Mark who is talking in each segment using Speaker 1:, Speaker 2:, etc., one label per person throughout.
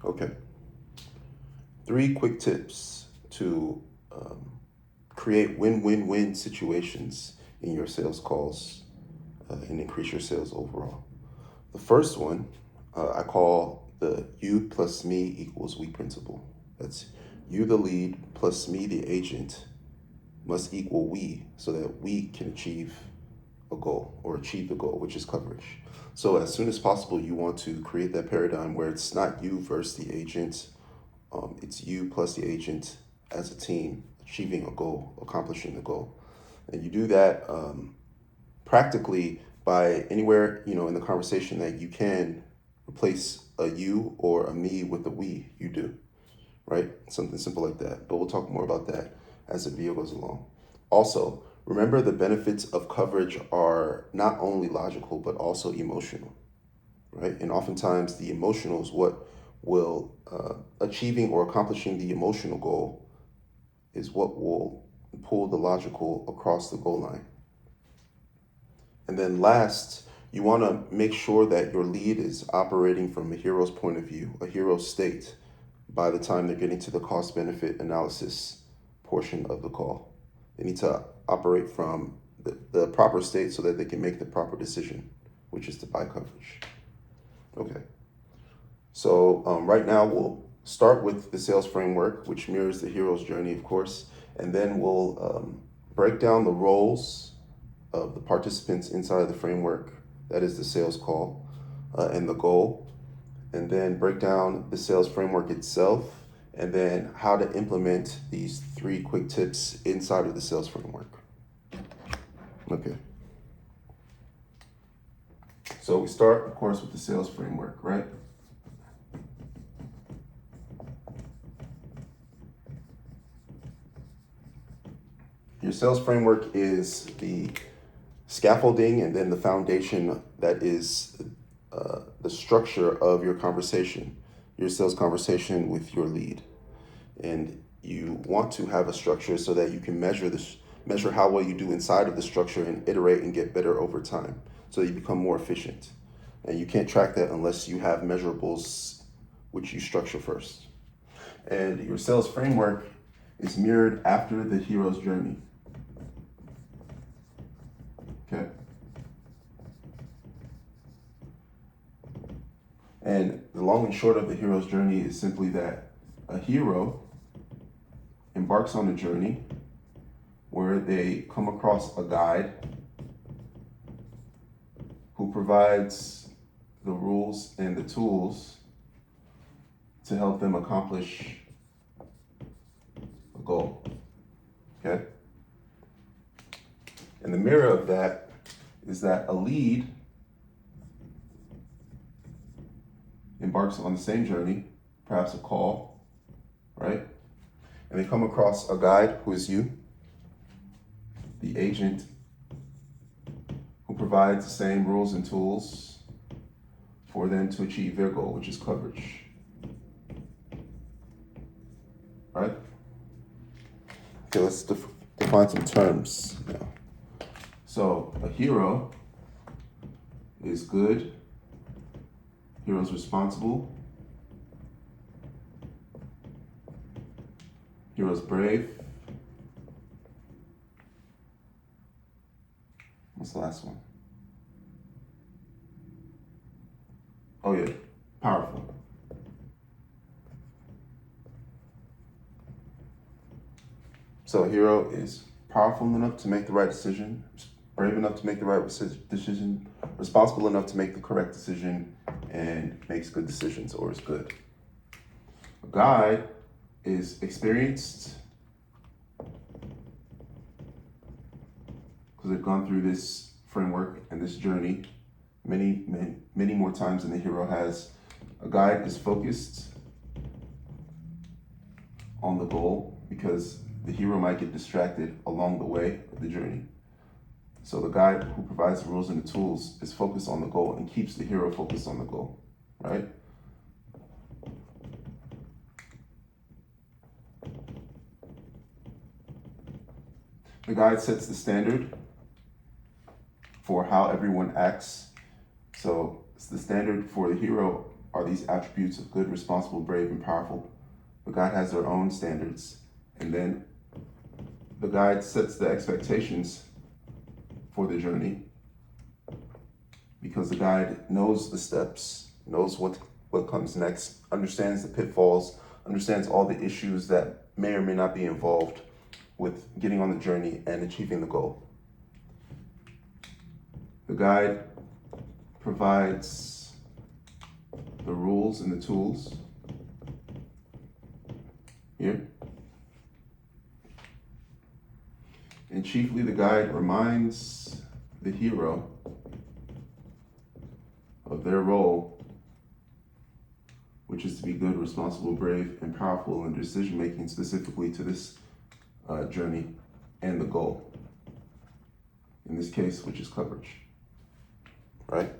Speaker 1: Okay. 3 quick tips to create win-win-win situations in your sales calls and increase your sales overall. The first one I call the you plus me equals we principle. That's you, the lead, plus me, the agent, must equal we so that we can achieve a goal or achieve the goal, which is coverage. So as soon as possible, you want to create that paradigm where it's not you versus the agent. It's you plus the agent as a team achieving a goal, accomplishing the goal. And you do that practically by anywhere, in the conversation that you can replace a you or a me with a we, you do, right? Something simple like that. But we'll talk more about that as the video goes along. Also, remember the benefits of coverage are not only logical, but also emotional, right? And oftentimes the emotional is what will, achieving or accomplishing the emotional goal is what will pull the logical across the goal line. And then last, you want to make sure that your lead is operating from a hero's point of view, a hero state, by the time they're getting to the cost benefit analysis portion of the call. They need to operate from the proper state so that they can make the proper decision, which is to buy coverage. Okay. So right now we'll start with the sales framework, which mirrors the hero's journey, of course, and then we'll break down the roles of the participants inside of the framework, that is the sales call and the goal, and then break down the sales framework itself, and then how to implement these 3 quick tips inside of the sales framework. Okay. So we start, of course, with the sales framework, right? Your sales framework is the scaffolding and then the foundation that is the structure of your conversation, your sales conversation with your lead. And you want to have a structure so that you can measure how well you do inside of the structure and iterate and get better over time so that you become more efficient. And you can't track that unless you have measurables which you structure first. And your sales framework is mirrored after the hero's journey. Okay. And the long and short of the hero's journey is simply that a hero embarks on a journey where they come across a guide who provides the rules and the tools to help them accomplish a goal. Okay? And the mirror of that is that a lead embarks on the same journey, perhaps a call, right? And they come across a guide who is you, the agent, who provides the same rules and tools for them to achieve their goal, which is coverage. Right? Okay, let's define some terms now. So a hero is good, hero's responsible, hero's brave. What's the last one? Oh yeah, powerful. So a hero is powerful enough to make the right decision, brave enough to make the right decision, responsible enough to make the correct decision, and makes good decisions or is good. A guide is experienced because they've gone through this framework and this journey many more times than the hero has. A guide is focused on the goal because the hero might get distracted along the way of the journey. So the guide who provides the rules and the tools is focused on the goal and keeps the hero focused on the goal, right? The guide sets the standard for how everyone acts. So it's the standard for the hero are these attributes of good, responsible, brave, and powerful. The guide has their own standards. And then the guide sets the expectations for the journey, because the guide knows the steps, knows what comes next, understands the pitfalls, understands all the issues that may or may not be involved with getting on the journey and achieving the goal. The guide provides the rules and the tools here. And chiefly, the guide reminds the hero of their role, which is to be good, responsible, brave, and powerful in decision-making specifically to this journey and the goal. In this case, which is coverage, right?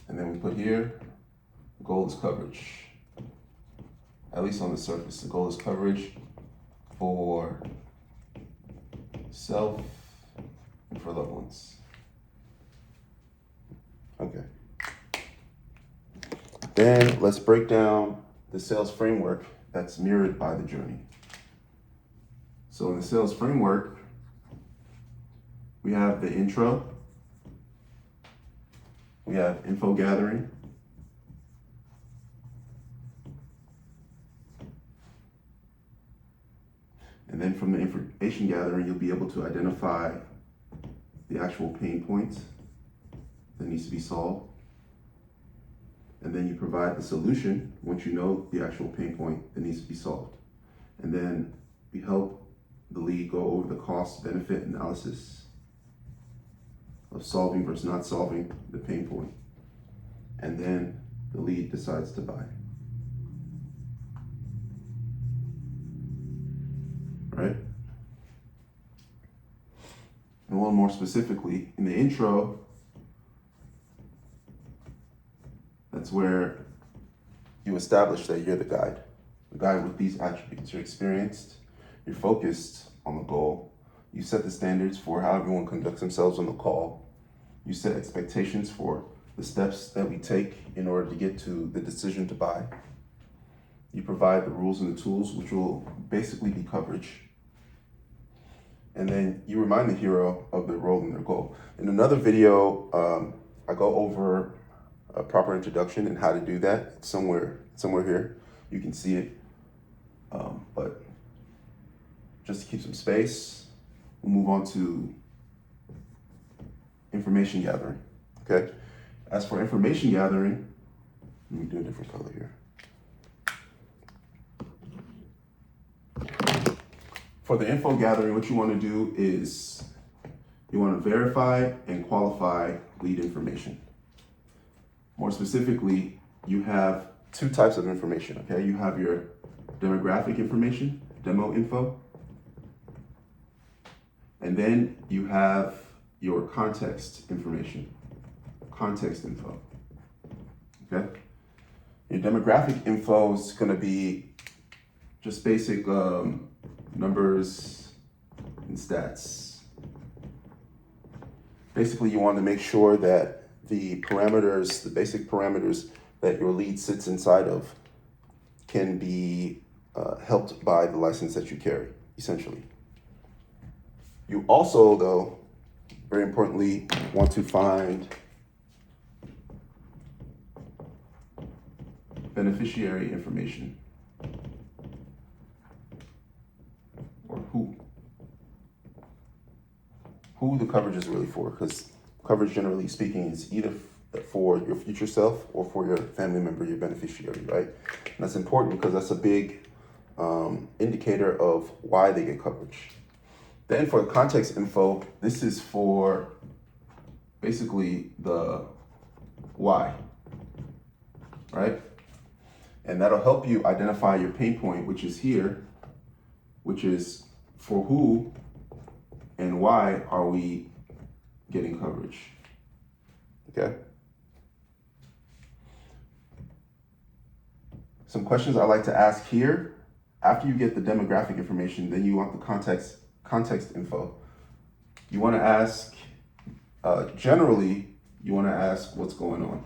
Speaker 1: And then we put here, the goal is coverage. At least on the surface, the goal is coverage for self and for loved ones. Okay. Then let's break down the sales framework that's mirrored by the journey. So in the sales framework, we have the intro, we have info gathering, and then from the information gathering, you'll be able to identify the actual pain points that needs to be solved. And then you provide the solution once you know the actual pain point that needs to be solved. And then we help the lead go over the cost-benefit analysis of solving versus not solving the pain point. And then the lead decides to buy. Right? And a little more specifically, in the intro, that's where you establish that you're the guide with these attributes. You're experienced, you're focused on the goal, you set the standards for how everyone conducts themselves on the call, you set expectations for the steps that we take in order to get to the decision to buy. You provide the rules and the tools, which will basically be coverage. And then you remind the hero of their role and their goal. In another video, I go over a proper introduction and how to do that. It's somewhere here. You can see it. But just to keep some space, we'll move on to information gathering. Okay. As for information gathering, let me do a different color here. For the info gathering, what you want to do is you want to verify and qualify lead information. More specifically, you have two types of information, okay? You have your demographic information, demo info, and then you have your context information, context info, okay? Your demographic info is gonna be just basic numbers and stats. Basically, you want to make sure that the parameters, the basic parameters that your lead sits inside of can be helped by the license that you carry, essentially. You also, though, very importantly, want to find beneficiary information, or who the coverage is really for, because coverage, generally speaking, is either for your future self or for your family member, your beneficiary, right? And that's important because that's a big indicator of why they get coverage. Then for the context info, this is for basically the why, right? And that'll help you identify your pain point, which is here, which is for who and why are we getting coverage, okay? Some questions I like to ask here, after you get the demographic information, then you want the context info. You want to ask, generally, you want to ask what's going on.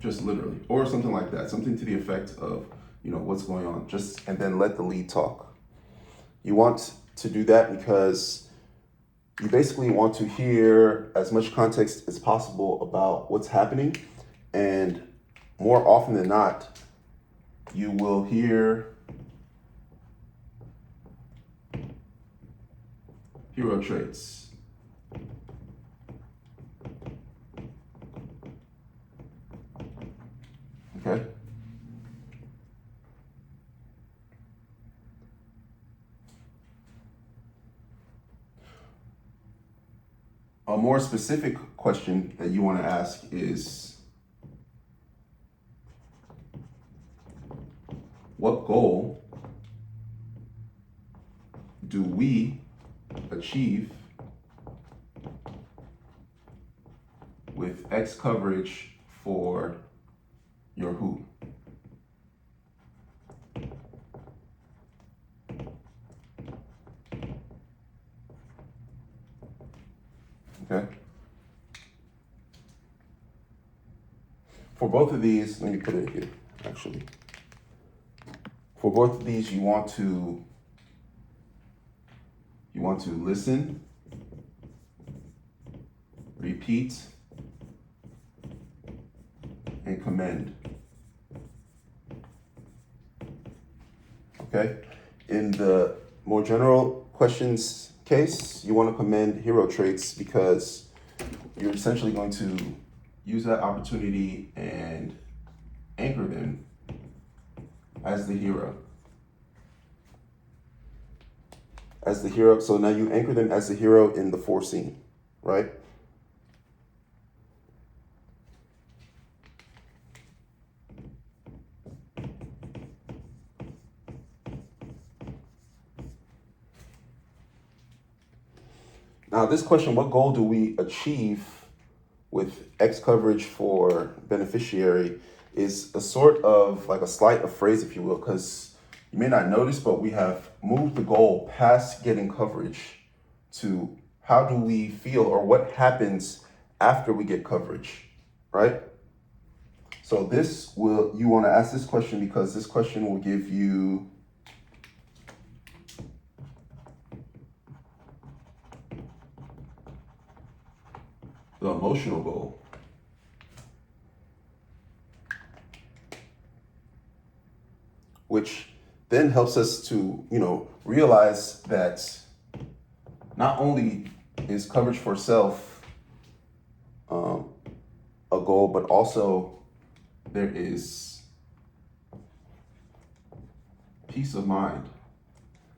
Speaker 1: just literally, or something like that, something to the effect of, what's going on, and then let the lead talk. You want to do that because you basically want to hear as much context as possible about what's happening. And more often than not, you will hear hero traits. Okay? A more specific question that you want to ask is, what goal do we achieve with X coverage for your who? Okay. For both of these, let me put it here, actually. For both of these, you want to listen, repeat, and commend. Okay? In the more general questions case, you want to commend hero traits because you're essentially going to use that opportunity and anchor them as the hero. As the hero, so now you anchor them as the hero in the foreseen, right? Now, this question, what goal do we achieve with X coverage for beneficiary, is a sort of like a sleight of phrase, if you will, because you may not notice, but we have moved the goal past getting coverage to how do we feel or what happens after we get coverage, right? So you want to ask this question because this question will give you the emotional goal. Which then helps us to, realize that not only is coverage for self a goal, but also there is peace of mind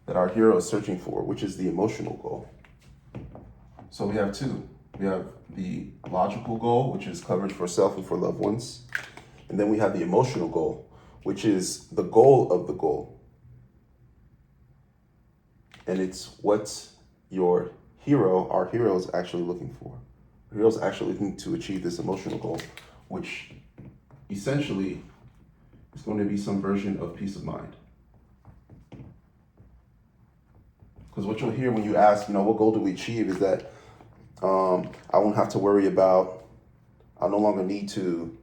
Speaker 1: that our hero is searching for, which is the emotional goal. So we have two. We have the logical goal, which is coverage for self and for loved ones. And then we have the emotional goal, which is the goal of the goal. And it's what our hero is actually looking for. The hero is actually looking to achieve this emotional goal, which essentially is going to be some version of peace of mind. Because what you'll hear when you ask, what goal do we achieve, is that I won't have to worry about, I no longer need to,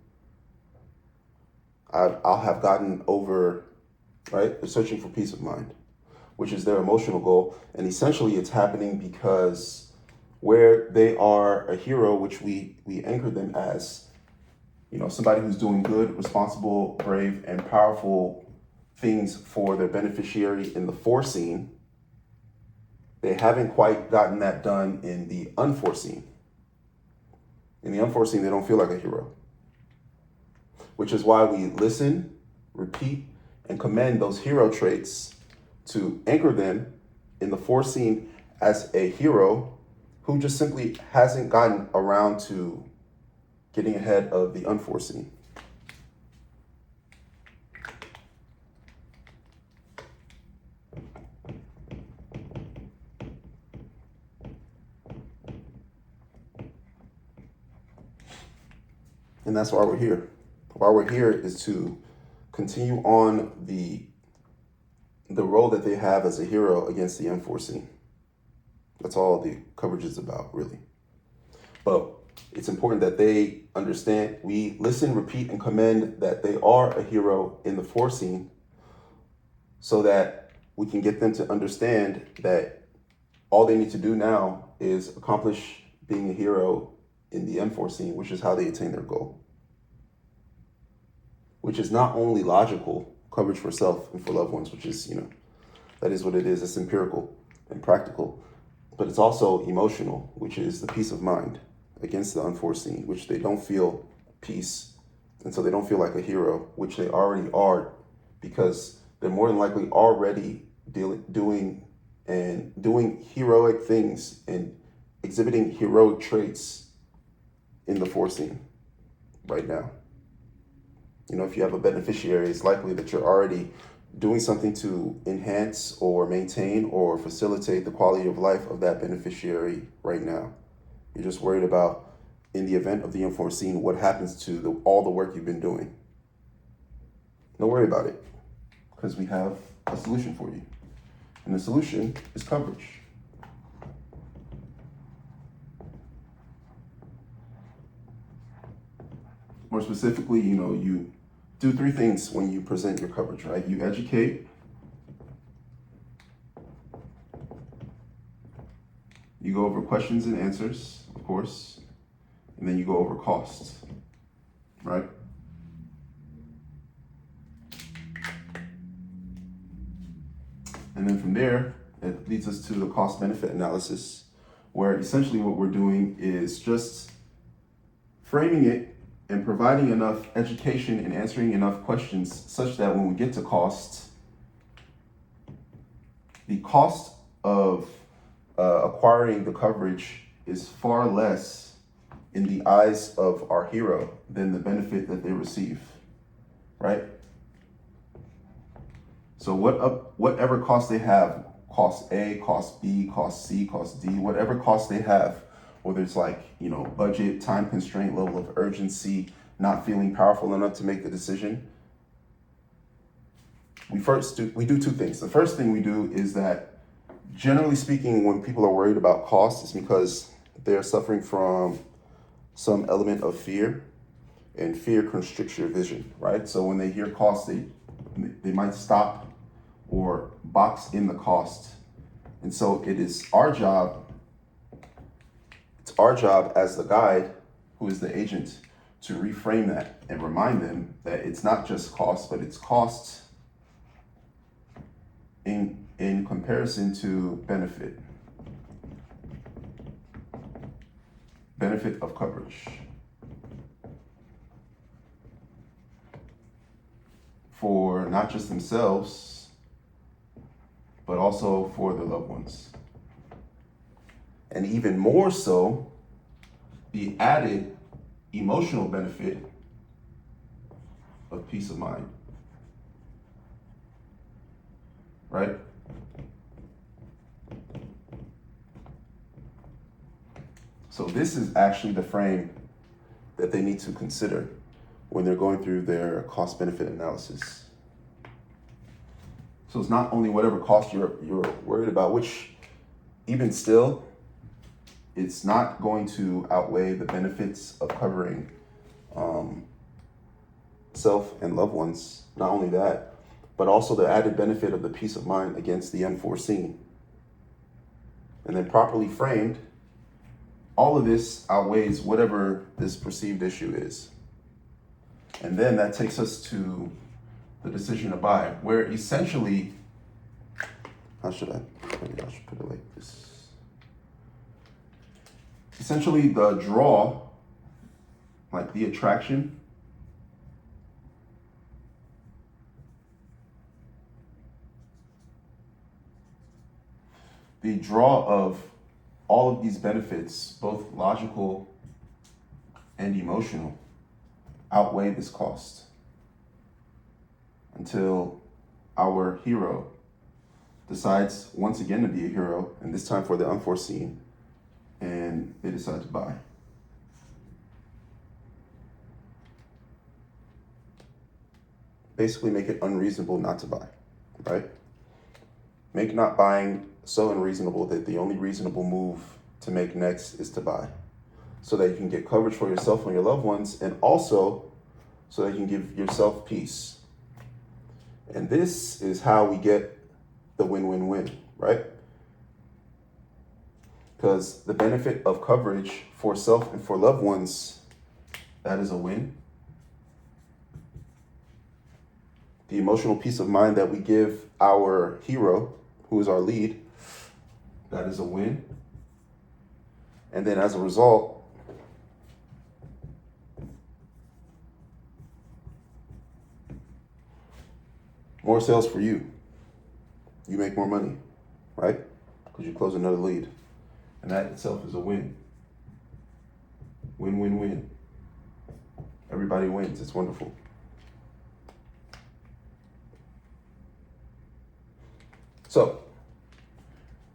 Speaker 1: I'll have gotten over, right? They're searching for peace of mind, which is their emotional goal. And essentially it's happening because where they are a hero, which we anchor them as, somebody who's doing good, responsible, brave, and powerful things for their beneficiary in the foreseen, they haven't quite gotten that done in the unforeseen. In the unforeseen, they don't feel like a hero, which is why we listen, repeat, and commend those hero traits to anchor them in the foreseen as a hero who just simply hasn't gotten around to getting ahead of the unforeseen. And that's why we're here. Why we're here is to continue on the role that they have as a hero against the unforeseen. That's all the coverage is about, really. But It's important that they understand, we listen, repeat, and commend that they are a hero in the foreseen, so that we can get them to understand that all they need to do now is accomplish being a hero in the unforeseen, which is how they attain their goal. Which is not only logical coverage for self and for loved ones, which is, that is what it is. It's empirical and practical, but it's also emotional, which is the peace of mind against the unforeseen, which they don't feel peace. And so they don't feel like a hero, which they already are, because they're more than likely already doing heroic things and exhibiting heroic traits in the foreseen right now. If you have a beneficiary, it's likely that you're already doing something to enhance or maintain or facilitate the quality of life of that beneficiary right now. You're just worried about, in the event of the unforeseen, what happens to all the work you've been doing. Don't worry about it, because we have a solution for you. And the solution is coverage. More specifically, you do three things when you present your coverage, right? You educate, you go over questions and answers, of course, and then you go over costs, right? And then from there, it leads us to the cost benefit analysis, where essentially what we're doing is just framing it and providing enough education and answering enough questions such that when we get to costs, the cost of acquiring the coverage is far less in the eyes of our hero than the benefit that they receive, right? So whatever cost they have, cost A, cost B, cost C, cost D, whatever cost they have, whether it's budget, time constraint, level of urgency, not feeling powerful enough to make the decision, we do two things. The first thing we do is that, generally speaking, when people are worried about cost, it's because they're suffering from some element of fear, and fear constricts your vision, right? So when they hear cost, they might stop or box in the cost. And so it's our job as the guide, who is the agent, to reframe that and remind them that it's not just cost, but it's cost in comparison to benefit of coverage for not just themselves, but also for their loved ones. And even more so, the added emotional benefit of peace of mind, right? So this is actually the frame that they need to consider when they're going through their cost benefit analysis. So it's not only whatever cost you're worried about, which even still, it's not going to outweigh the benefits of covering self and loved ones. Not only that, but also the added benefit of the peace of mind against the unforeseen. And then properly framed, all of this outweighs whatever this perceived issue is. And then that takes us to the decision to buy, where essentially, maybe I should put it like this. Essentially, the draw, like the attraction, the draw of all of these benefits, both logical and emotional, outweigh this cost until our hero decides once again to be a hero, and this time for the unforeseen, and they decide to buy. Basically make it unreasonable not to buy, right? Make not buying so unreasonable that the only reasonable move to make next is to buy. so that you can get coverage for yourself and your loved ones, and also so that you can give yourself peace. And this is how we get the win-win-win, right? Because the benefit of coverage for self and for loved ones, that is a win. The emotional peace of mind that we give our hero, who is our lead, that is a win. And then as a result, more sales for you. You make more money, right? Because you close another lead. And that itself is a win. Win, win, win. Everybody wins. It's wonderful. So,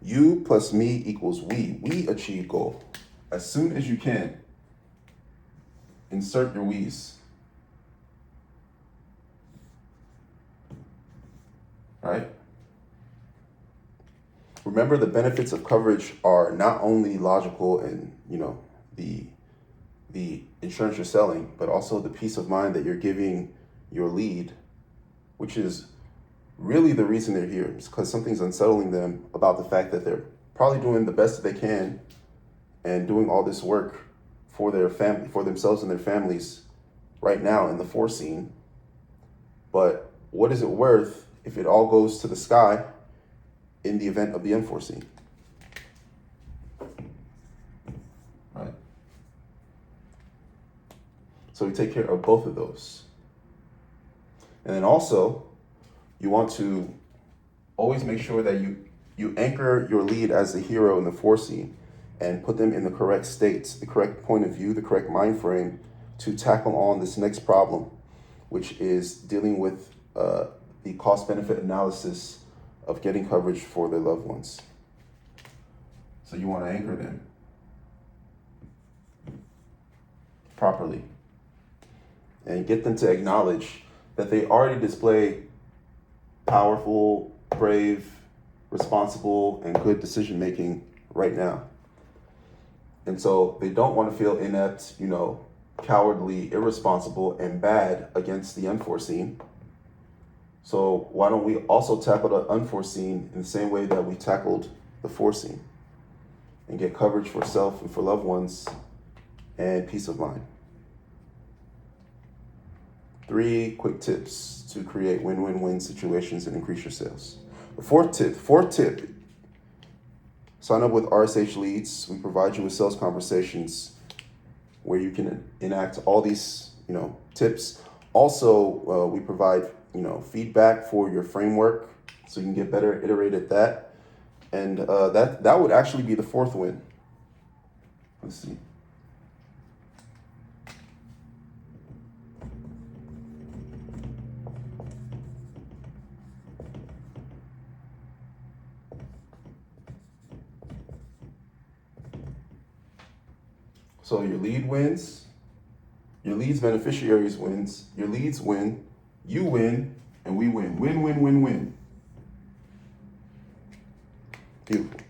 Speaker 1: you plus me equals we. We achieve goal. As soon as you can, insert your we's. Right? Remember, the benefits of coverage are not only logical and, the insurance you're selling, but also the peace of mind that you're giving your lead, which is really the reason they're here. It's because something's unsettling them about the fact that they're probably doing the best that they can and doing all this work for their family, for themselves and their families right now in the foreseen. But what is it worth if it all goes to the sky in the event of the unforeseen? Right? So we take care of both of those. And then also, you want to always make sure that you anchor your lead as the hero in the foreseen and put them in the correct states, the correct point of view, the correct mind frame to tackle on this next problem, which is dealing with the cost-benefit analysis of getting coverage for their loved ones. So you want to anchor them properly and get them to acknowledge that they already display powerful, brave, responsible, and good decision-making right now. And so they don't want to feel inept, cowardly, irresponsible, and bad against the unforeseen. So why don't we also tackle the unforeseen in the same way that we tackled the foreseen and get coverage for self and for loved ones and peace of mind? 3 quick tips to create win-win-win situations and increase your sales. The fourth tip, sign up with RSH Leads. We provide you with sales conversations where you can enact all these, tips. Also, we provide, feedback for your framework so you can get better, iterate at that. And that would actually be the 4th win. Let's see. So your lead wins, your lead's beneficiaries wins, your leads win, you win, and we win. Win, win, win, win. Beautiful.